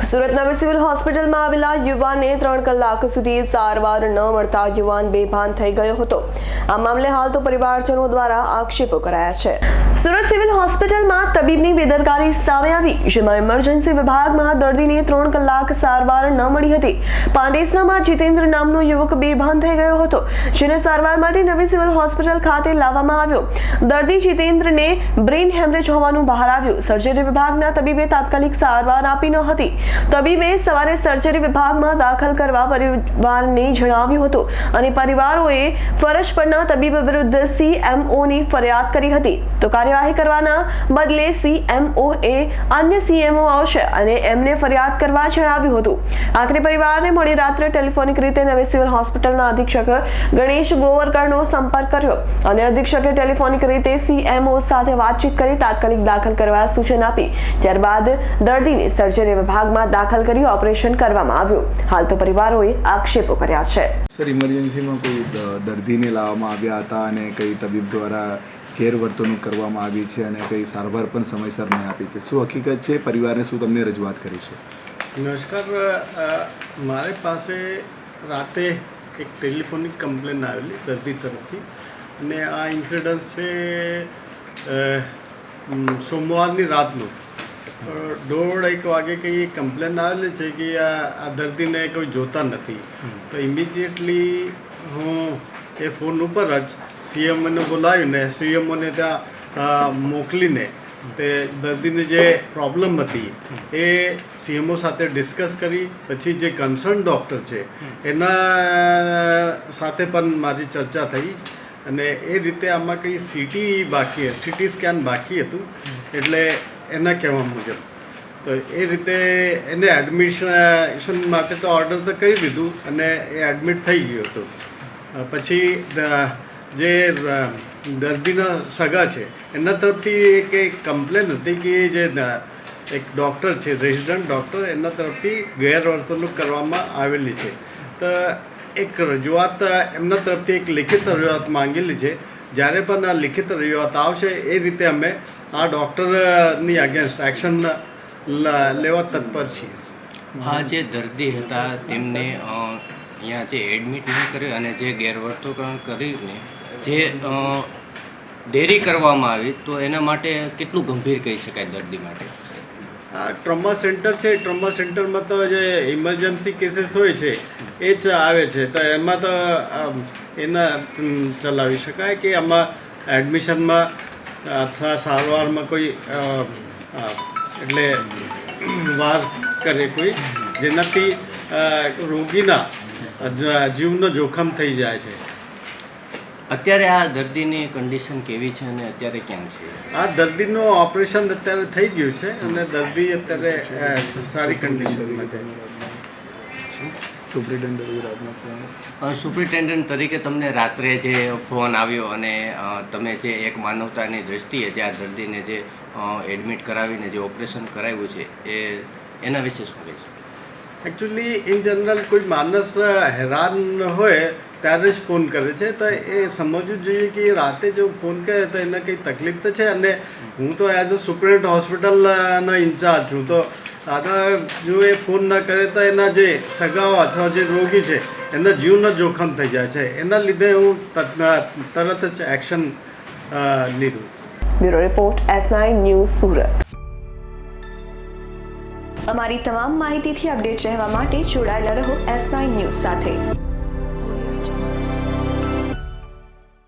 સુરત નવી સિવિલ હોસ્પિટલમાં આવેલા યુવાનને 3 કલાક સુધી સારવાર ન મળતા યુવાન બેભાન થઈ ગયો હતો। આ મામલે હાલ તો પરિવારજનો દ્વારા આક્ષેપો કરાયા છે। સુરત સિવિલ હોસ્પિટલમાં તબીબની બેદરકારી સામે આવી, જેમાં ઇમરજન્સી વિભાગમાં દર્દીને 3 કલાક સારવાર ન મળી હતી। પાંડેસરામાં જીતેન્દ્ર નામનો યુવક બેભાન થઈ ગયો હતો, જેને સારવાર માટે નવી સિવિલ હોસ્પિટલ ખાતે લાવવામાં આવ્યો। દર્દી જીતેન્દ્રને બ્રેઇન હેમરેજ હોવાનું બહાર આવ્યું। સર્જરી વિભાગના તબીબે તાત્કાલિક સારવાર આપી ન હતી। તબીબે સવારે સર્જરી વિભાગમાં દાખલ કરવા પરિવારને જણાવ્યું હતું અને પરિવારોએ ફરજ પરના તબીબ વિરુદ્ધ CMOની ફરિયાદ કરી હતી। તો કાર્યવાહી કરવાના બદલે CMOએ અન્ય CMO આવશે અને એમને ફરિયાદ કરવા જણાવ્યું હતું। આખરે પરિવારને મોડી રાત્રે ટેલિફોનિક રીતે નવી સિવિલ હોસ્પિટલના અધિક્ષક ગણેશ ગોવરકરનો સંપર્ક કર્યો અને અધિક્ષકે ટેલિફોનિક રીતે CMO સાથે વાતચીત કરી તાત્કાલિક દાખલ કરવા સૂચન આપી। ત્યારબાદ દર્દીને સર્જરી વિભાગમાં દાખલ કરી ઓપરેશન કરવામાં આવ્યું। હાલ તો પરિવારોએ આક્ષેપો કર્યા છે। સર, ઇમરજન્સીમાં કોઈ દર્દીને લાવવામાં આવ્યા હતા અને કઈ તબીબ દ્વારા ગેરવર્તણૂક કરવામાં આવી છે અને કઈ સારવાર પણ સમયસર નહીં આપી છે। શું હકીકત છે? પરિવારને શું તમને રજૂઆત કરી છે? નમસ્કાર, મારી પાસે રાતે એક ટેલિફોનિક કમ્પ્લેન આવેલી દર્દી તરફથી અને આ ઇન્સિડન્સ છે સોમવારની રાતનું 1:30 વાગે કંઈ કમ્પ્લેન આવેલી છે કે આ દર્દીને કોઈ જોતા નથી। તો ઇમિડિયેટલી હું એ ફોન ઉપર જ CMOને બોલાવીને CMOને ત્યાં મોકલીને તે દર્દીની જે પ્રોબ્લેમ હતી એ CMO સાથે ડિસ્કસ કરી, પછી જે કન્સર્ન ડૉક્ટર છે એના સાથે પણ મારી ચર્ચા થઈ અને એ રીતે આમાં કંઈ CT સ્કેન બાકી હતું, એટલે એના કહેવા મુજબ તો એ રીતે એને એડમિશન માટે તો ઓર્ડર તો કરી દીધું અને એ એડમિટ થઈ ગયો હતો। પછી જે દર્દીના સગા છે એના તરફથી એક કમ્પ્લેન હતી કે જે એક ડૉક્ટર છે, રેસિડન્ટ ડૉક્ટર, એના તરફથી ગેરવર્તણૂક કરવામાં આવેલી છે। તો એક રજૂઆત એમના તરફથી એક લિખિત રજૂઆત માંગેલી છે। જ્યારે પણ આ લિખિત રજૂઆત આવશે એ રીતે અમે આ ડૉક્ટરની અગેન્સ્ટ એક્શન લેવા તત્પર છીએ। આ જે દર્દી હતા તેમને અહીંયા જે એડમિટ ન કર્યો અને જે ગેરવર્તણૂક કરીને જે ડેરી કરવામાં આવી, તો એના માટે કેટલું ગંભીર કહી શકાય દર્દી માટે? આ ટ્રોમા સેન્ટર છે, ટ્રોમા સેન્ટરમાં તો જે ઇમરજન્સી કેસીસ હોય છે એ જ આવે છે, તો એમાં તો એના ચલાવી શકાય કે આમાં એડમિશનમાં અથવા સારવારમાં કોઈ એટલે વાર કરે કોઈ, જેનાથી રોગીના જીવનો જોખમ થઈ જાય છે। અત્યારે આ દર્દીની કન્ડિશન કેવી છે અને અત્યારે ક્યાં છે? આ દર્દીનું ઓપરેશન અત્યારે થઈ ગયું છે અને દર્દી અત્યારે સારી કન્ડિશનમાં છે। સુપ્રિન્ટેન્ડન્ટ તરીકે તમને રાત્રે જે ફોન આવ્યો અને તમે જે એક માનવતાની દૃષ્ટિએ જે આ દર્દીને જે એડમિટ કરાવીને જે ઓપરેશન કરાવ્યું છે એના વિશે શું કહીશ? એકચ્યુઅલી ઇન જનરલ કોઈ માણસ હેરાન હોય ત્યારે જ ફોન કરે છે, તો એ સમજવું જોઈએ કે રાતે જો ફોન કરે તો એને કંઈ તકલીફ તો છે। અને હું તો એઝ અ સુપ્રિન્ટ હોસ્પિટલનો ઇન્ચાર્જ છું, તો દાદા જો એ ફોન ન કરે તો એના જે સગાઓ અથવા જે રોગી છે એના જીવનો જોખમ થઈ જાય છે। એના લીધે હું તરત જ એક્શન લીધું। Bureau report S9 news Surat. અમારી તમામ માહિતીથી અપડેટ રહેવા માટે જોડાયેલા રહો S9 ન્યૂઝ સાથે।